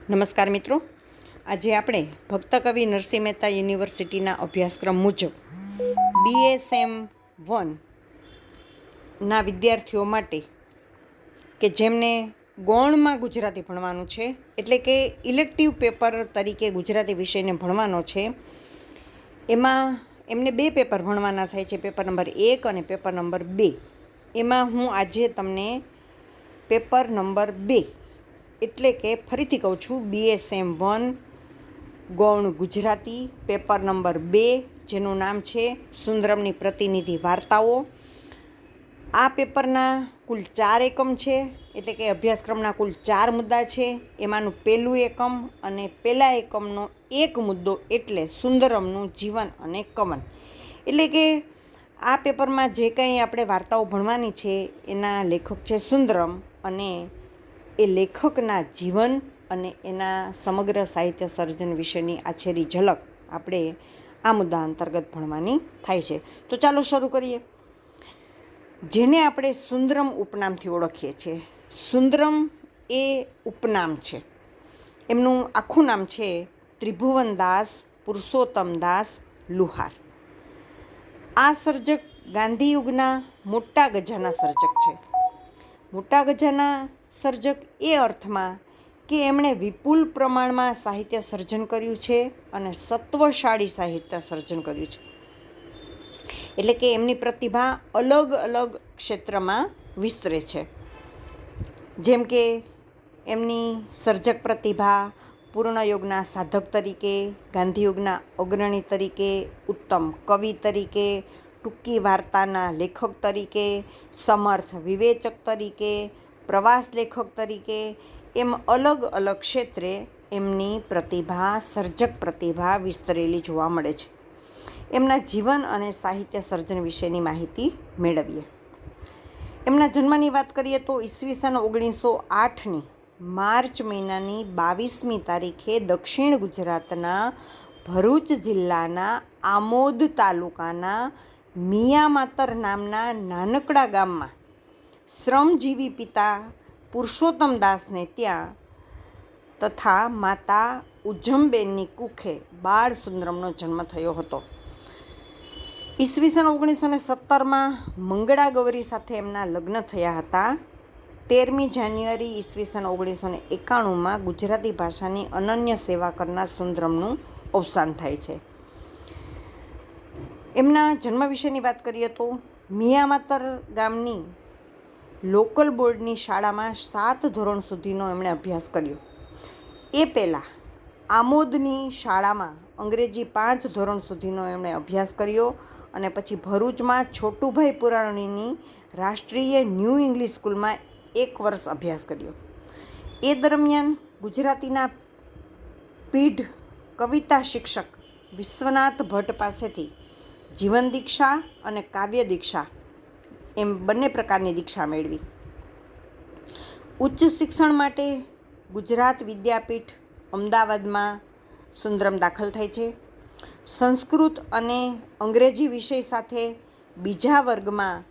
નમસ્કાર મિત્રો, આજે આપણે ભક્ત કવિ નરસિંહ મહેતા યુનિવર્સિટીના અભ્યાસક્રમ મુજબ BSM-1ના વિદ્યાર્થીઓ માટે કે જેમને ગૌણમાં ગુજરાતી ભણવાનું છે, એટલે કે ઇલેક્ટિવ પેપર તરીકે ગુજરાતી વિષયને ભણવાનો છે, એમાં એમને 2 પેપર ભણવાના થાય છે, પેપર નંબર 1 અને પેપર નંબર 2. એમાં હું આજે તમને પેપર નંબર 2 એટલે કે ફરીથી કહું છું, BSM-1 ગૌણ ગુજરાતી પેપર નંબર 2, જેનું નામ છે સુંદરમની પ્રતિનિધિ વાર્તાઓ. આ પેપરના કુલ 4 એકમ છે, એટલે કે અભ્યાસક્રમના કુલ 4 મુદ્દા છે. એમાંનું પહેલું એકમ અને પહેલા એકમનો એક મુદ્દો એટલે સુંદરમનું જીવન અને કવન. એટલે કે આ પેપરમાં જે કંઈ આપણે વાર્તાઓ ભણવાની છે એના લેખક છે સુંદરમ, અને એ લેખકના જીવન અને એના સમગ્ર સાહિત્ય સર્જન વિશેની આછેરી ઝલક આપણે આ મુદ્દા અંતર્ગત ભણવાની થાય છે. તો ચાલો શરૂ કરીએ. જેને આપણે સુંદરમ ઉપનામથી ઓળખીએ છીએ. સુંદરમ એ ઉપનામ છે. એમનું આખું નામ છે ત્રિભુવનદાસ પુરુષોત્તમદાસ લુહાર. આ સર્જક ગાંધીયુગના મોટા ગજાના સર્જક છે. મોટા ગજાના સર્જક એ અર્થમાં કે એમણે વિપુલ પ્રમાણમાં સાહિત્ય સર્જન કર્યું છે અને સત્વશાળી સાહિત્ય સર્જન કર્યું છે. એટલે કે એમની પ્રતિભા અલગ અલગ ક્ષેત્રમાં વિસ્તરે છે. જેમ કે એમની સર્જક પ્રતિભા પૂર્ણયોગના સાધક તરીકે, ગાંધીયુગના અગ્રણી તરીકે, ઉત્તમ કવિ તરીકે, ટૂંકી વાર્તાના લેખક તરીકે, સમર્થ વિવેચક તરીકે, પ્રવાસ લેખક તરીકે, એમ અલગ અલગ ક્ષેત્રે એમની પ્રતિભા, સર્જક પ્રતિભા વિસ્તરેલી જોવા મળે છે. એમના જીવન અને સાહિત્ય સર્જન વિશેની માહિતી મેળવીએ. એમના જન્મની વાત કરીએ તો ઈસવીસન 1908ની માર્ચ મહિનાની 22મી તારીખે દક્ષિણ ગુજરાતના ભરૂચ જિલ્લાના આમોદ તાલુકાના મિયામાતર નામના નાનકડા ગામમાં શ્રમજીવી પિતા પુરુષોત્તમદાસને ત્યાં તથા માતા ઉજ્જમબેનની કુખે બાળ સુંદરમનો જન્મ થયો હતો. ઈસવીસન 1917માં મંગળા ગૌરી સાથે એમના લગ્ન થયા હતા. 13મી જાન્યુઆરી ઈસવીસન 1991માં ગુજરાતી ભાષાની અનન્ય સેવા કરનાર સુંદરમનું અવસાન થાય છે. એમના જન્મ વિશેની વાત કરીએ તો મિયામાતર ગામની લોકલ બોર્ડની શાળામાં 7 ધોરણ સુધીનો એમણે અભ્યાસ કર્યો. એ પહેલાં આમોદની શાળામાં અંગ્રેજી 5 ધોરણ સુધીનો એમણે અભ્યાસ કર્યો અને પછી ભરૂચમાં છોટુભાઈ પુરાણીની રાષ્ટ્રીય ન્યૂ ઇંગ્લિશ સ્કૂલમાં 1 વર્ષ અભ્યાસ કર્યો. એ દરમિયાન ગુજરાતીના પીઢ કવિતા શિક્ષક વિશ્વનાથ ભટ્ટ પાસેથી જીવન દીક્ષા અને કાવ્ય દીક્ષા એમ બંને પ્રકારની દીક્ષા મેળવી. ઉચ્ચ શિક્ષણ માટે ગુજરાત વિદ્યાપીઠ અમદાવાદમાં સુંદરમ દાખલ થાય છે. સંસ્કૃત અને અંગ્રેજી વિષય સાથે બીજા વર્ગમાં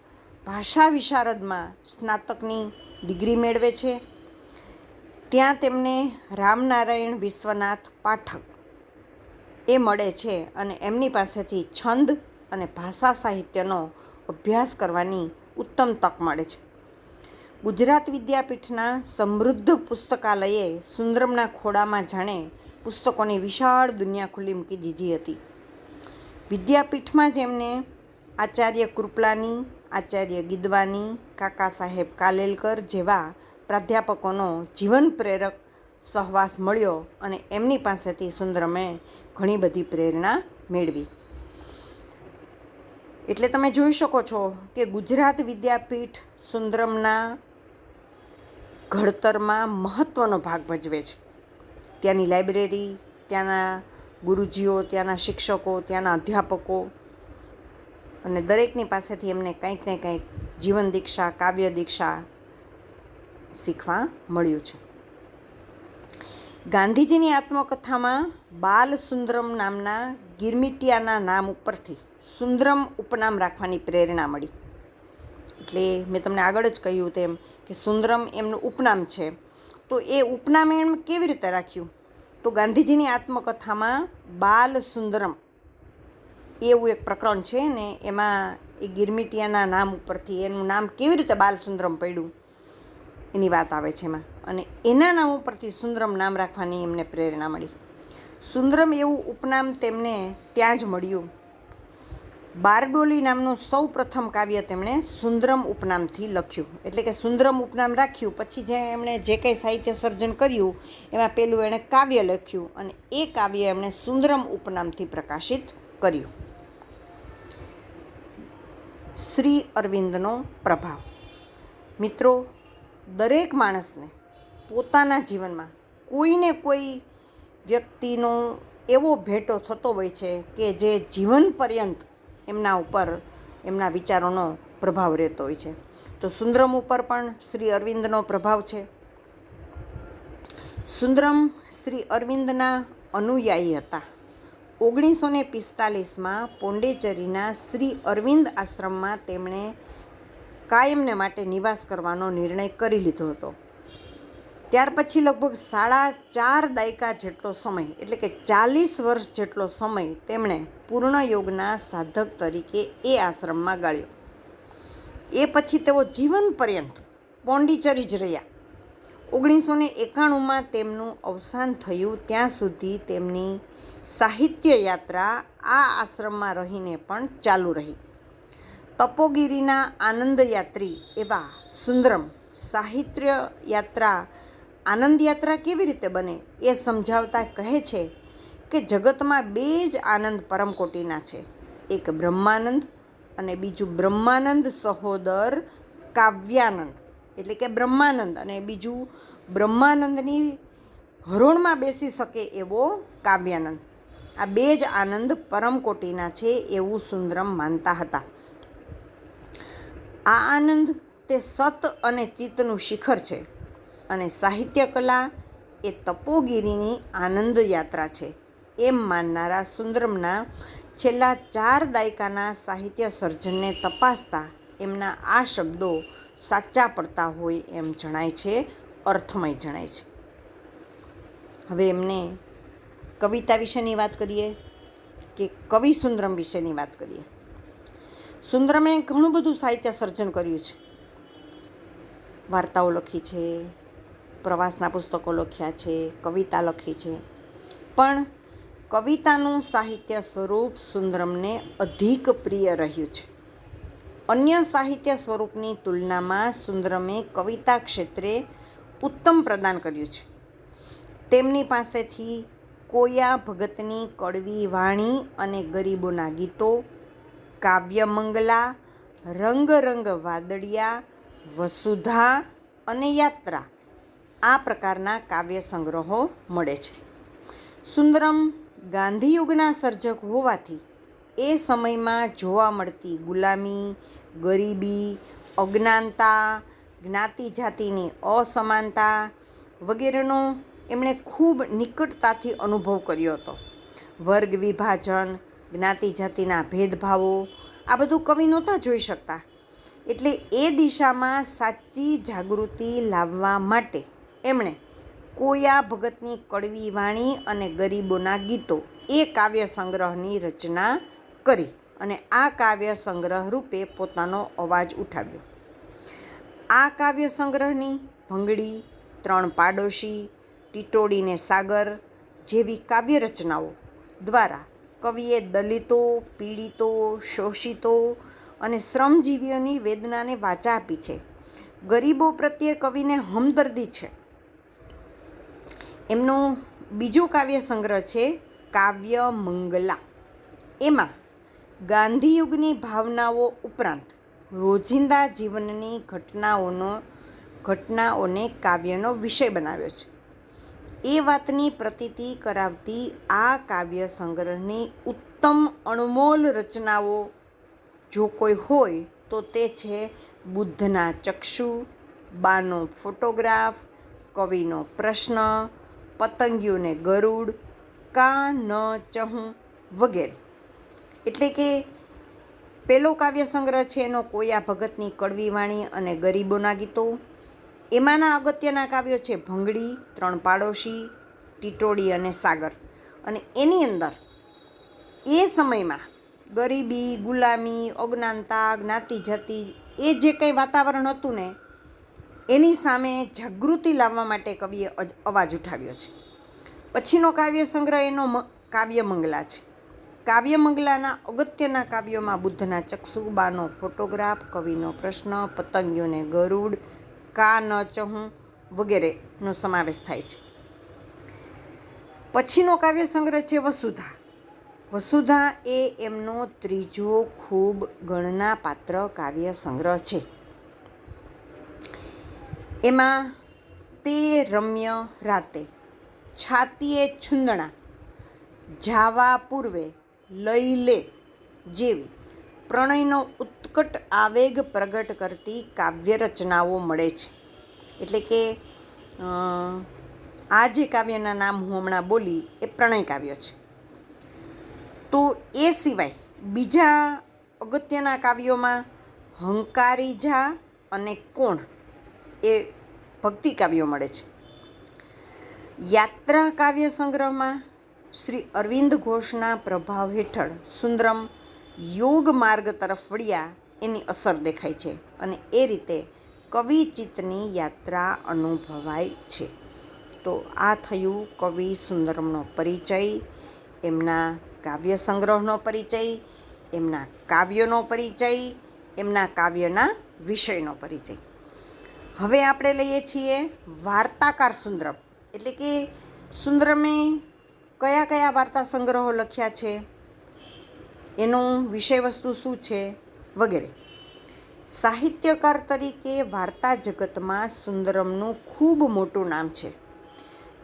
ભાષા વિશારદમાં સ્નાતકની ડિગ્રી મેળવે છે. ત્યાં તેમને રામનારાયણ વિશ્વનાથ પાઠક એ મળે છે અને એમની પાસેથી છંદ અને ભાષા સાહિત્યનો અભ્યાસ કરવાની ઉત્તમ તક મળે છે. ગુજરાત વિદ્યાપીઠના સમૃદ્ધ પુસ્તકાલયે સુંદરમના ખોળામાં જાણે પુસ્તકોની વિશાળ દુનિયા ખુલ્લી મૂકી દીધી હતી. વિદ્યાપીઠમાં જ એમને આચાર્ય કૃપલાની, આચાર્ય ગિદવાની, કાકા સાહેબ કાલેલકર જેવા પ્રાધ્યાપકોનો જીવન પ્રેરક સહવાસ મળ્યો અને એમની પાસેથી સુંદરમે ઘણી બધી પ્રેરણા મેળવી. એટલે તમે જોઈ શકો છો કે ગુજરાત વિદ્યાપીઠ સુંદરમના ઘડતરમાં મહત્ત્વનો ભાગ ભજવે છે. ત્યાંની લાઇબ્રેરી, ત્યાંના ગુરુજીઓ, ત્યાંના શિક્ષકો, ત્યાંના અધ્યાપકો અને દરેકની પાસેથી એમને કંઈક ને કંઈક જીવન દીક્ષા, કાવ્ય દીક્ષા શીખવા મળ્યું છે. ગાંધીજીની આત્મકથામાં બાલ સુંદરમ નામના ગિરમિટિયાના નામ ઉપરથી સુંદરમ ઉપનામ રાખવાની પ્રેરણા મળી. એટલે મેં તમને આગળ જ કહ્યું તેમ કે સુંદરમ એમનું ઉપનામ છે તો એ ઉપનામ એમ કેવી રીતે રાખ્યું? તો ગાંધીજીની આત્મકથામાં બાલ સુંદરમ એવું એક પ્રકરણ છે ને, એમાં એ ગિરમિટિયાના નામ ઉપરથી એનું નામ કેવી રીતે બાલ સુંદરમ પડ્યું એની વાત આવે છે એમાં. અને એના નામ ઉપરથી સુંદરમ નામ રાખવાની એમને પ્રેરણા મળી. સુંદરમ એવું ઉપનામ તેમને ત્યાં જ મળ્યું. બારડોલી નામનું સૌ પ્રથમ કાવ્ય તેમણે સુંદરમ ઉપનામથી લખ્યું. એટલે કે સુંદરમ ઉપનામ રાખ્યું, પછી જે એમણે જે કંઈ સાહિત્ય સર્જન કર્યું એમાં પહેલું એણે કાવ્ય લખ્યું અને એ કાવ્ય એમણે સુંદરમ ઉપનામથી પ્રકાશિત કર્યું. શ્રી અરવિંદનો પ્રભાવ. મિત્રો, દરેક માણસને પોતાના જીવનમાં કોઈને કોઈ વ્યક્તિનો એવો ભેટો થતો હોય છે કે જે જીવન પર્યંત એમના ઉપર એમના વિચારોનો પ્રભાવ રહેતો હોય છે. તો સુંદરમ ઉપર પણ શ્રી અરવિંદનો પ્રભાવ છે. સુંદરમ શ્રી અરવિંદના અનુયાયી હતા. 1945માં પોંડિચેરીના શ્રી અરવિંદ આશ્રમમાં તેમણે કાયમને માટે નિવાસ કરવાનો નિર્ણય કરી લીધો હતો. ત્યાર પછી લગભગ 4.5 દાયકા જેટલો સમય, એટલે કે 40 વર્ષ જેટલો સમય તેમણે પૂર્ણ યોગના સાધક તરીકે એ આશ્રમમાં ગાળ્યો. એ પછી તેઓ જીવન પર્યંત પોંડિચેરી જ રહ્યા. 1991માં તેમનું અવસાન થયું ત્યાં સુધી તેમની સાહિત્ય યાત્રા આ આશ્રમમાં રહીને પણ ચાલુ રહી. તપોગીરીના આનંદયાત્રી એવા સુંદરમ સાહિત્ય યાત્રા આનંદ યાત્રા કેવી રીતે બને એ સમજાવતા કહે છે કે જગતમાં 2 જ આનંદ પરમકોટીના છે. એક બ્રહ્માનંદ અને બીજું બ્રહ્માનંદ સહોદર કાવ્યાનંદ. એટલે કે બ્રહ્માનંદ અને બીજું બ્રહ્માનંદની હરોળમાં બેસી શકે એવો કાવ્યાનંદ. આ 2 જ આનંદ પરમકોટીના છે એવું સુંદરમ માનતા હતા. આ આનંદ તે સત અને ચિત્તનું શિખર છે અને સાહિત્ય કલા એ તપોગીરીની આનંદ યાત્રા છે એમ માનનારા સુંદરમના છેલ્લા 4 દાયકાના સાહિત્ય સર્જનને તપાસતા એમના આ શબ્દો સાચા પડતા હોય એમ જણાય છે, અર્થમય જણાય છે. હવે એમને કવિતા વિશેની વાત કરીએ કે કવિ સુંદરમ વિશેની વાત કરીએ. સુંદરમે ઘણું બધું સાહિત્ય સર્જન કર્યું છે. વાર્તાઓ લખી છે, પ્રવાસના પુસ્તકો લખ્યા છે, કવિતા લખી છે. પણ કવિતાનું સાહિત્ય સ્વરૂપ સુંદરમને અધિક પ્રિય રહ્યું છે. અન્ય સાહિત્ય સ્વરૂપની તુલનામાં સુંદરમે કવિતા ક્ષેત્રે ઉત્તમ પ્રદાન કર્યું છે. તેમની પાસેથી કોયા ભગતની કડવી વાણી અને ગરીબોના ગીતો, કાવ્યમંગલા, રંગ રંગ વાદળિયા, વસુધા અને યાત્રા આ પ્રકારના કાવ્ય સંગ્રહો મળે છે. સુંદરમ ગાંધીયુગના સર્જક હોવાથી એ સમયમાં જોવા મળતી ગુલામી, ગરીબી, અજ્ઞાનતા, જ્ઞાતિ જાતિની અસમાનતા વગેરેનો એમણે ખૂબ નિકટતાથી અનુભવ કર્યો હતો. વર્ગ વિભાજન, જ્ઞાતિ જાતિના ભેદભાવો આ બધું કવિ નહોતા જોઈ શકતા. એટલે એ દિશામાં સાચી જાગૃતિ લાવવા માટે એમણે કોયા ભગતની કડવી વાણી અને ગરીબોના ગીતો એ કાવ્ય સંગ્રહની રચના કરી અને આ કાવ્ય સંગ્રહ રૂપે પોતાનો અવાજ ઉઠાવ્યો. આ કાવ્ય સંગ્રહની ભંગડી, 3 પાડોશી, ટીટોડીને સાગર જેવી કાવ્ય રચનાઓ દ્વારા કવિએ દલિતો, પીડિતો, શોષિતો અને શ્રમજીવીઓની વેદનાને વાચા આપી છે. ગરીબો પ્રત્યે કવિને હમદર્દી છે. એમનો બીજો કાવ્ય સંગ્રહ છે કાવ્યમંગલા. એમાં ગાંધીયુગની ભાવનાઓ ઉપરાંત રોજિંદા જીવનની ઘટનાઓને કાવ્યનો વિષય બનાવ્યો છે. એ વાતની પ્રતીતિ કરાવતી આ કાવ્ય સંગ્રહની ઉત્તમ અણમોલ રચનાઓ જો કોઈ હોય તો તે છે બુદ્ધના ચક્ષુ, બાનો ફોટોગ્રાફ, કવિનો પ્રશ્ન, પતંગિયુંને ગરુડ, કા ન ચહું વગેરે. એટલે કે પેલો કાવ્ય સંગ્રહ છે એનો કોયા ભગતની કડવી વાણી અને ગરીબોના ગીતો. એમાંના અગત્યના કાવ્યો છે ભંગડી, ત્રણ પાડોશી, ટીટોળી અને સાગર. અને એની અંદર એ સમયમાં ગરીબી, ગુલામી, અજ્ઞાનતા, જ્ઞાતિ જાતિ એ જે કંઈ વાતાવરણ હતું ને એની સામે જાગૃતિ લાવવા માટે કવિએ અવાજ ઉઠાવ્યો છે. પછીનો કાવ્ય સંગ્રહ એનો કાવ્યમંગલા છે. કાવ્યમંગલાના અગત્યના કાવ્યોમાં બુદ્ધના ચક્ષુબાનો ફોટોગ્રાફ, કવિનો પ્રશ્ન, પતંગિયોને ગરુડ, કા ન ચહું વગેરેનો સમાવેશ થાય છે. પછીનો કાવ્ય સંગ્રહ છે વસુધા. વસુધા એ એમનો ત્રીજો ખૂબ ગણના પાત્ર કાવ્ય સંગ્રહ છે. એમાં તે રમ્ય રાતે, છાતીએ છુંદણા, જાવા પૂર્વે, લઈ લે જેવી પ્રણયનો ઉત્કટ આવેગ પ્રગટ કરતી કાવ્ય રચનાઓ મળે છે. એટલે કે આ જે કાવ્યના નામ હું હમણાં બોલી એ પ્રણય કાવ્ય છે. તો એ સિવાય બીજા અગત્યના કાવ્યોમાં હંકારી જા અને કોણ એ ભક્તિ કાવ્યો મળે છે. યાત્રા કાવ્ય સંગ્રહમાં શ્રી અરવિંદ ઘોષના પ્રભાવ હેઠળ સુંદરમ યોગ માર્ગ તરફ વળ્યા એની અસર દેખાય છે અને એ રીતે કવિચિત્તની યાત્રા અનુભવાય છે. તો આ થયું કવિ સુંદરમનો પરિચય, એમના કાવ્ય સંગ્રહનો પરિચય, એમના કાવ્યનો પરિચય, એમના કાવ્યના વિષયનો પરિચય. હવે આપણે લઈએ છીએ વાર્તાકાર સુંદરમ. એટલે કે સુંદરમે કયા કયા વાર્તા સંગ્રહો લખ્યા છે, એનું વિષય વસ્તુ શું છે વગેરે. સાહિત્યકાર તરીકે વાર્તા જગતમાં સુંદરમનું ખૂબ મોટું નામ છે.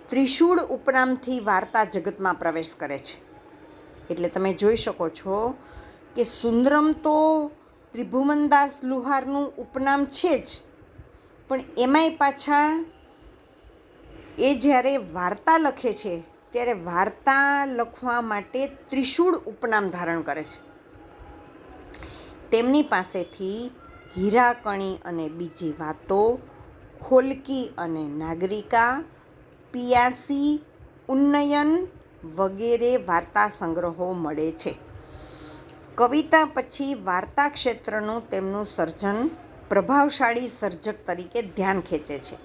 ત્રિશૂળ ઉપનામથી વાર્તા જગતમાં પ્રવેશ કરે છે. એટલે તમે જોઈ શકો છો કે સુંદરમ તો ત્રિભુવનદાસ લુહારનું ઉપનામ છે જ, પણ એમાંય પાછા એ જ્યારે વાર્તા લખે છે ત્યારે વાર્તા લખવા માટે ત્રિશૂળ ઉપનામ ધારણ કરે છે. તેમની પાસેથી હીરાકણી અને બીજી વાતો, ખોલકી અને નાગરિકા, પિયાસી, ઉન્નયન વગેરે વાર્તા સંગ્રહો મળે છે. કવિતા પછી વાર્તા ક્ષેત્રનું તેમનું સર્જન પ્રભાવશાળી સર્જક તરીકે ધ્યાન ખેંચે છે.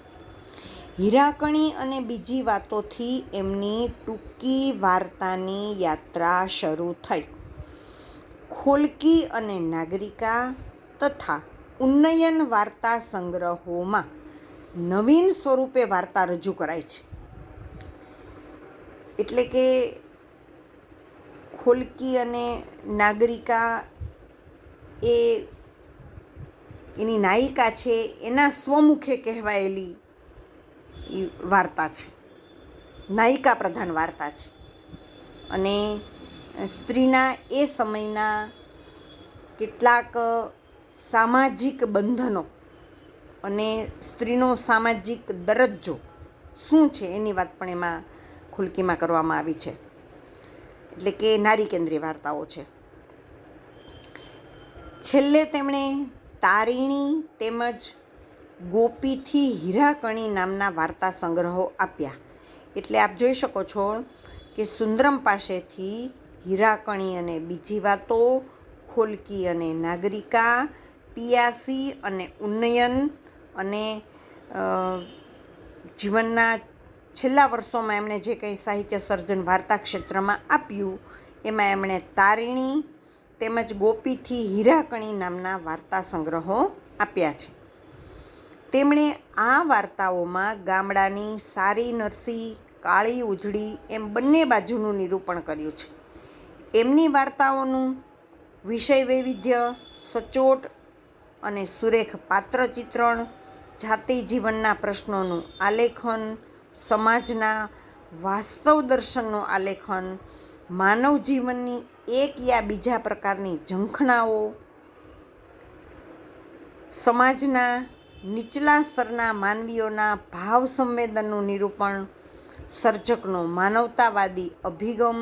હીરાકણી અને બીજી વાતોથી એમની ટૂંકી વાર્તાની યાત્રા શરૂ થઈ. ખોલકી અને નાગરિકા તથા ઉન્નયન વાર્તા સંગ્રહોમાં નવીન સ્વરૂપે વાર્તા રજૂ કરાય છે. એટલે કે ખોલકી અને નાગરિકા એ એની નાયિકા છે એના સ્વમુખે કહેવાયેલી વાર્તા છે, નાયિકા પ્રધાન વાર્તા છે. અને સ્ત્રીના એ સમયના કેટલાક સામાજિક બંધનો અને સ્ત્રીનો સામાજિક દરજ્જો શું છે એની વાત પણ એમાં ખોલકીમાં કરવામાં આવી છે. એટલે કે નારી કેન્દ્રીય વાર્તાઓ છે. છેલ્લે તેમણે તારીણી તેમજ ગોપીથી હીરાકણી નામના વાર્તા સંગ્રહો આપ્યા. એટલે આપ જોઈ શકો છો કે સુંદરમ પાસેથી હીરાકણી અને બીજી વાતો, ખોલકી અને નાગરિકા, પિયાસી અને ઉન્નયન અને જીવનના છેલ્લા વર્ષોમાં એમણે જે કંઈ સાહિત્ય સર્જન વાર્તા ક્ષેત્રમાં આપ્યું એમાં એમણે તારીણી તેમજ ગોપીથી હીરાકણી નામના વાર્તા સંગ્રહો આપ્યા છે. તેમણે આ વાર્તાઓમાં ગામડાની સારી નરસી, કાળી ઉજળી એમ બંને બાજુનું નિરૂપણ કર્યું છે. એમની વાર્તાઓનું વિષય વૈવિધ્ય, સચોટ અને સુરેખ પાત્ર ચિત્રણ, જાતિ જીવનના પ્રશ્નોનું આલેખન, સમાજના વાસ્તવ દર્શનનું આલેખન, માનવ જીવનની એક યા બીજા પ્રકારની ઝંખનાઓ, સમાજના નીચલા સ્તરના માનવીઓના ભાવ સંવેદનનું નિરૂપણ, સર્જકનો માનવતાવાદી અભિગમ,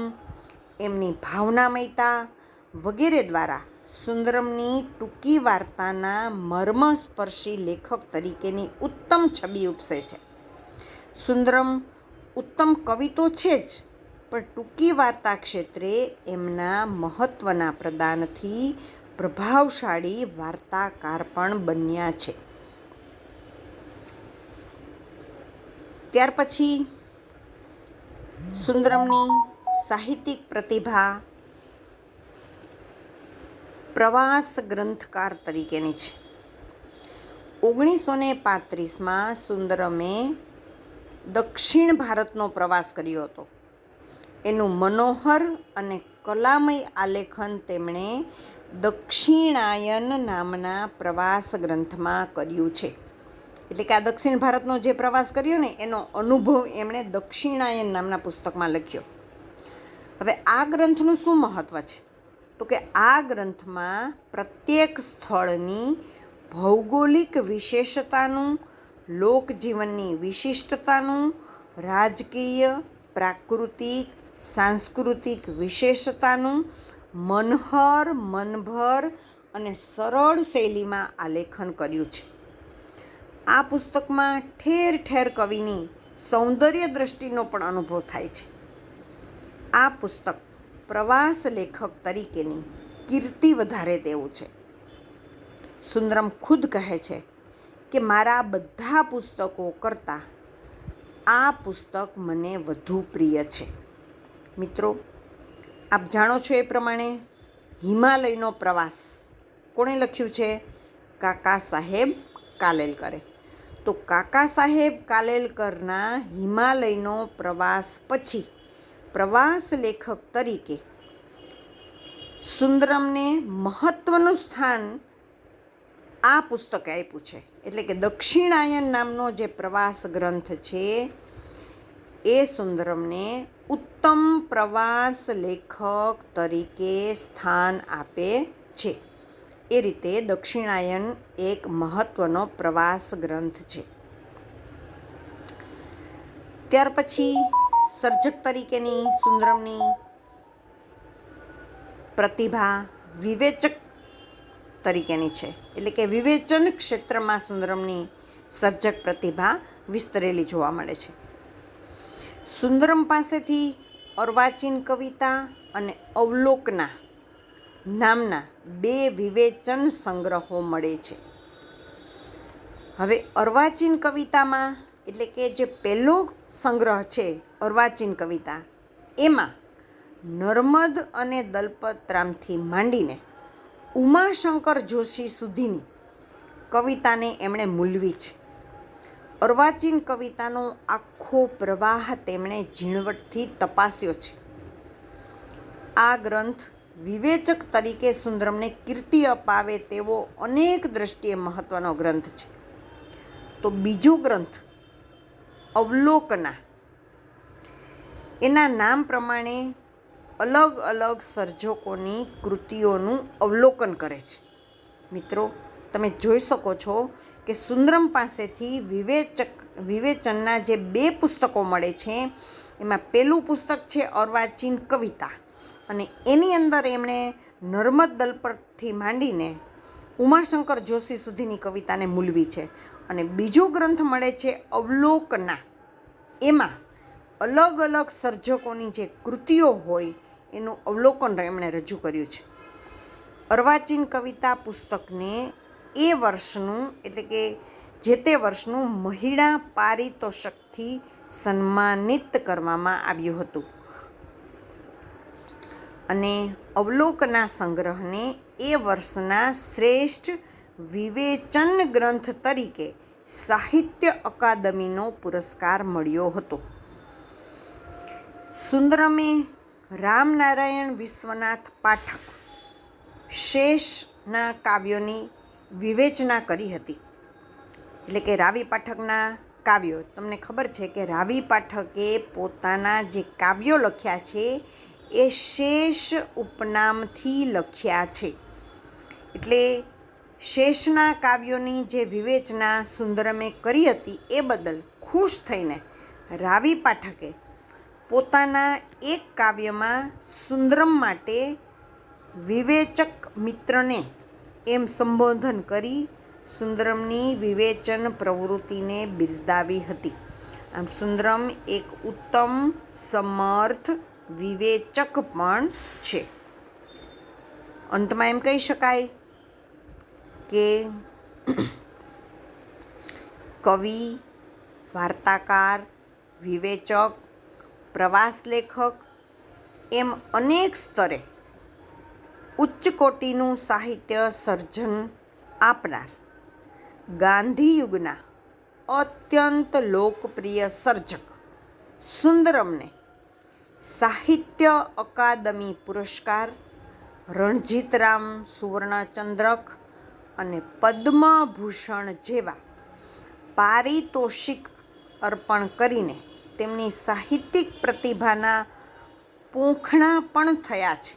એમની ભાવનામયતા વગેરે દ્વારા સુંદરમની ટૂંકી વાર્તાના મર્મસ્પર્શી લેખક તરીકેની ઉત્તમ છબી ઉપસે છે. સુંદરમ ઉત્તમ કવિ તો છે જ, પણ ટૂંકી વાર્તા ક્ષેત્રે એમના મહત્ત્વના પ્રદાનથી પ્રભાવશાળી વાર્તાકાર પણ બન્યા છે. ત્યાર પછી સુંદરમની સાહિત્યિક પ્રતિભા પ્રવાસ ગ્રંથકાર તરીકેની છે. 1935માં સુંદરમે દક્ષિણ ભારતનો પ્રવાસ કર્યો હતો. એનું મનોહર અને કલામય આલેખન તેમણે દક્ષિણાયન નામના પ્રવાસ ગ્રંથમાં કર્યું છે. એટલે કે આ દક્ષિણ ભારતનો જે પ્રવાસ કર્યો ને એનો અનુભવ એમણે દક્ષિણાયન નામના પુસ્તકમાં લખ્યો. હવે આ ગ્રંથનું શું મહત્ત્વ છે? તો કે આ ગ્રંથમાં પ્રત્યેક સ્થળની ભૌગોલિક વિશેષતાનું, લોકજીવનની વિશિષ્ટતાનું, રાજકીય, પ્રાકૃતિક, સાંસ્કૃતિક વિશેષતાનું મનભર અને સરળ શૈલીમાં આલેખન કર્યું છે. આ પુસ્તકમાં ઠેર ઠેર કવિની સૌંદર્ય દ્રષ્ટિનો પણ અનુભવ થાય છે. આ પુસ્તક પ્રવાસ લેખક તરીકેની કીર્તિ વધારે તેવું છે. સુંદરમ ખુદ કહે છે કે મારા બધા પુસ્તકો કરતાં આ પુસ્તક મને વધુ પ્રિય છે. મિત્રો, આપ જાણો છો એ પ્રમાણે હિમાલયનો પ્રવાસ કોણે લખ્યું છે? કાકા સાહેબ કાલેલકરે. તો કાકા સાહેબ કાલેલકરના હિમાલયનો પ્રવાસ પછી પ્રવાસ લેખક તરીકે સુંદરમને મહત્ત્વનું સ્થાન આ પુસ્તકે આપ્યું છે. એટલે કે દક્ષિણાયન નામનો જે પ્રવાસ ગ્રંથ છે એ સુંદરમને ઉત્તમ પ્રવાસ લેખક તરીકે સ્થાન આપે છે. એ રીતે દક્ષિણાયન એક મહત્ત્વનો પ્રવાસ ગ્રંથ છે. ત્યાર પછી સર્જક તરીકેની સુંદરમની પ્રતિભા વિવેચક તરીકેની છે. એટલે કે વિવેચન ક્ષેત્રમાં સુંદરમની સર્જક પ્રતિભા વિસ્તરેલી જોવા મળે છે. સુંદરમ પાસેથી અર્વાચીન કવિતા અને અવલોકના નામના 2 વિવેચન સંગ્રહો મળે છે. હવે અર્વાચીન કવિતામાં, એટલે કે જે પહેલો સંગ્રહ છે અર્વાચીન કવિતા, એમાં નર્મદ અને દલપતરામથી માંડીને ઉમાશંકર જોશી સુધીની કવિતાને એમણે મૂલવી છે. અર્વાચીન કવિતાનો આખો પ્રવાહ તેમણે ઝીણવટથી તપાસ્યો છે. આ ગ્રંથ વિવેચક તરીકે સુંદરમને કીર્તિ અપાવે તેવો અનેક દ્રષ્ટિએ મહત્ત્વનો ગ્રંથ છે. તો બીજો ગ્રંથ અવલોકના, એના નામ પ્રમાણે અલગ અલગ સર્જકોની કૃતિઓનું અવલોકન કરે છે. મિત્રો, તમે જોઈ શકો છો કે સુંદરમ પાસેથી વિવેચનના જે 2 પુસ્તકો મળે છે એમાં પહેલું પુસ્તક છે અર્વાચીન કવિતા, અને એની અંદર એમણે નર્મદ દલપતથી માંડીને ઉમાશંકર જોશી સુધીની કવિતાને મૂલવી છે. અને બીજો ગ્રંથ મળે છે અવલોકના, એમાં અલગ અલગ સર્જકોની જે કૃતિઓ હોય એનું અવલોકન એમણે રજૂ કર્યું છે. અર્વાચીન કવિતા પુસ્તકને એ વર્ષનું, એટલે કે જે તે વર્ષનું મહિલા પારિતોષિકથી સન્માનિત કરવામાં આવ્યું હતું. અને અવલોકના સંગ્રહને એ વર્ષના શ્રેષ્ઠ વિવેચન ગ્રંથ તરીકે સાહિત્ય અકાદમીનો પુરસ્કાર મળ્યો હતો. સુંદરમે રામનારાયણ વિશ્વનાથ પાઠક શેષના કાવ્યોની વિવેચના કરી હતી. એટલે કે રાવી પાઠકના કાવ્યો, તમને ખબર છે કે રાવી પાઠકે પોતાના જે કાવ્યો લખ્યા છે એ શેષ ઉપનામથી લખ્યા છે. એટલે શેષના કાવ્યોની જે વિવેચના સુંદરમે કરી હતી એ બદલ ખુશ થઈને રાવી પાઠકે પોતાના એક કાવ્યમાં સુંદરમ માટે વિવેચક મિત્રને એમ સંબોધન કરી સુંદરમની વિવેચન પ્રવૃત્તિને બિરદાવી હતી. આમ સુંદરમ એક ઉત્તમ સમર્થ વિવેચક પણ છે. અંતમાં એમ કહી શકાય કે કવિ, વાર્તાકાર, વિવેચક, પ્રવાસ લેખક એમ અનેક સ્તરે ઉચ્ચ કોટીનું સાહિત્ય સર્જન આપનાર ગાંધીયુગના અત્યંત લોકપ્રિય સર્જક સુંદરમને સાહિત્ય અકાદમી પુરસ્કાર, રણજીતરામ સુવર્ણચંદ્રક અને પદ્મભૂષણ જેવા પારિતોષિક અર્પણ કરીને તેમની સાહિત્યિક પ્રતિભાના પોખણા પણ થયા છે.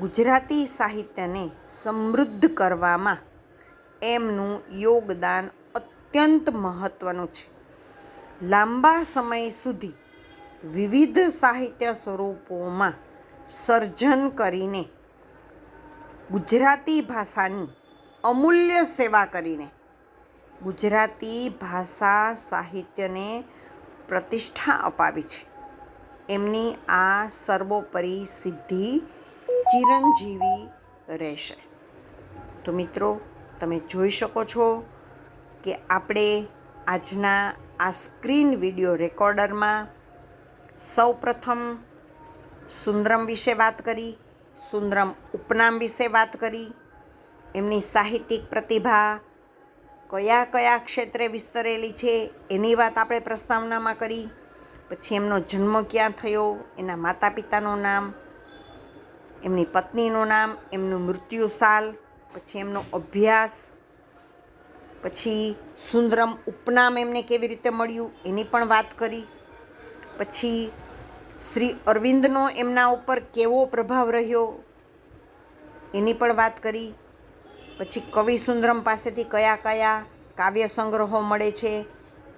ગુજરાતી સાહિત્યને સમૃદ્ધ કરવામાં એમનું યોગદાન અત્યંત મહત્ત્વનું છે. લાંબા સમય સુધી વિવિધ સાહિત્ય સ્વરૂપોમાં સર્જન કરીને ગુજરાતી ભાષાની અમૂલ્ય સેવા કરીને ગુજરાતી ભાષા સાહિત્યને પ્રતિષ્ઠા અપાવી છે. એમની આ સર્વોપરી સિદ્ધિ ચિરંજીવી રહેશે. તો મિત્રો, તમે જોઈ શકો છો કે આપણે આજના આ સ્ક્રીન વિડીયો રેકોર્ડરમાં સૌપ્રથમ સુંદરમ વિશે વાત કરી, સુંદરમ ઉપનામ વિશે વાત કરી, એમની સાહિત્યિક પ્રતિભા કયા કયા ક્ષેત્રે વિસ્તરેલી છે એની વાત આપણે પ્રસ્તાવનામાં કરી. પછી એમનો જન્મ ક્યાં થયો, એના માતા પિતાનું નામ, એમની પત્નીનું નામ, એમનું મૃત્યુ સાલ, પછી એમનો અભ્યાસ, પછી સુંદરમ ઉપનામ એમને કેવી રીતે મળ્યું એની પણ વાત કરી. પછી શ્રી અરવિંદનો એમના ઉપર કેવો પ્રભાવ રહ્યો એની પણ વાત કરી. પછી કવિ સુંદરમ પાસેથી કયા કયા કાવ્ય સંગ્રહો મળે છે,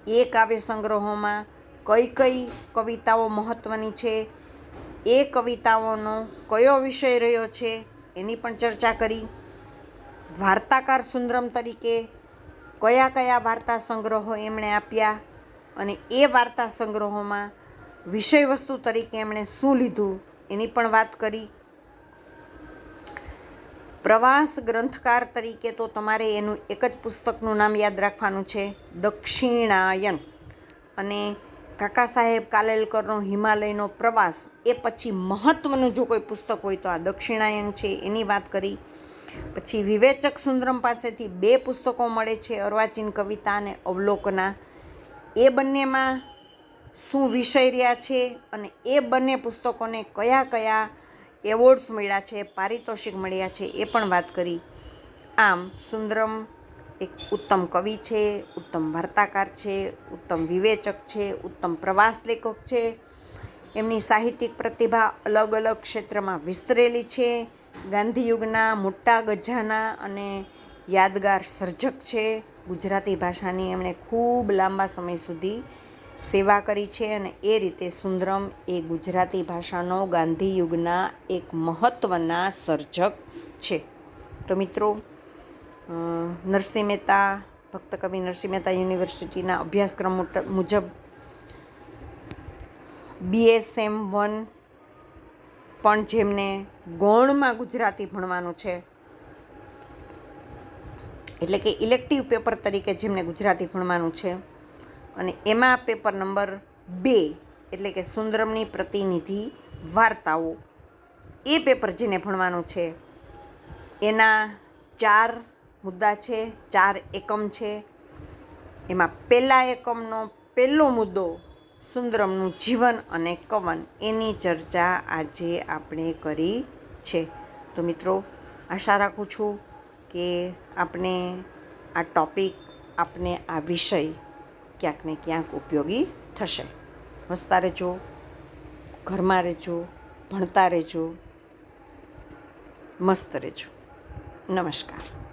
એ કાવ્ય સંગ્રહોમાં કઈ કઈ કવિતાઓ મહત્ત્વની છે, એ કવિતાઓનો કયો વિષય રહ્યો છે એની પણ ચર્ચા કરી. વાર્તાકાર સુંદરમ તરીકે કયા કયા વાર્તા સંગ્રહો એમણે આપ્યા અને એ વાર્તા સંગ્રહોમાં વિષય વસ્તુ તરીકે એમણે શું લીધું એની પણ વાત કરી. પ્રવાસ ગ્રંથકાર તરીકે તો તમારે એનું એક જ પુસ્તકનું નામ યાદ રાખવાનું છે, દક્ષિણાયન. અને કાકા સાહેબ કાલેલકરનો હિમાલયનો પ્રવાસ, એ પછી મહત્ત્વનું જો કોઈ પુસ્તક હોય તો આ દક્ષિણાયન છે, એની વાત કરી. પછી વિવેચક સુંદરમ પાસેથી 2 પુસ્તકો મળે છે, અર્વાચીન કવિતા અને અવલોકના. એ બંનેમાં શું વિષય રહ્યા છે અને એ બંને પુસ્તકોને કયા કયા એવોર્ડ્સ મળ્યા છે, પારિતોષિક મળ્યા છે, એ પણ વાત કરી. આમ સુંદરમ એક ઉત્તમ કવિ છે, ઉત્તમ વાર્તાકાર છે, ઉત્તમ વિવેચક છે, ઉત્તમ પ્રવાસ લેખક છે. એમની સાહિત્યિક પ્રતિભા અલગ અલગ ક્ષેત્રમાં વિસ્તરેલી છે. ગાંધીયુગના મોટા ગજાના અને યાદગાર સર્જક છે. ગુજરાતી ભાષાની એમણે ખૂબ લાંબા સમય સુધી સેવા કરી છે અને એ રીતે સુંદરમ એ ગુજરાતી ભાષાનો ગાંધીયુગના એક મહત્ત્વના સર્જક છે. તો મિત્રો, નરસિંહ મહેતા, ભક્ત કવિ નરસિંહ મહેતા યુનિવર્સિટીના અભ્યાસક્રમ મુજબ BSM 1 પણ જેમને ગૌણમાં ગુજરાતી ભણવાનું છે, એટલે કે ઇલેક્ટિવ પેપર તરીકે જેમને ગુજરાતી ભણવાનું છે, અને એમાં પેપર નંબર 2 એટલે કે સુંદરમની પ્રતિનિધિ વાર્તાઓ, એ પેપર જેને ભણવાનું છે એના 4 મુદ્દા છે, 4 એકમ છે. એમાં પહેલા એકમનો પહેલો મુદ્દો સુંદરમનું જીવન અને કવન, એની ચર્ચા આજે આપણે કરી છે. તો મિત્રો, આશા રાખું છું કે આપણે આ ટૉપિક, આપને આ વિષય ક્યાંક ને ક્યાંક ઉપયોગી થશે. હસતા રહેજો, ઘરમાં રહેજો, ભણતા રહેજો, મસ્ત રહેજો. નમસ્કાર.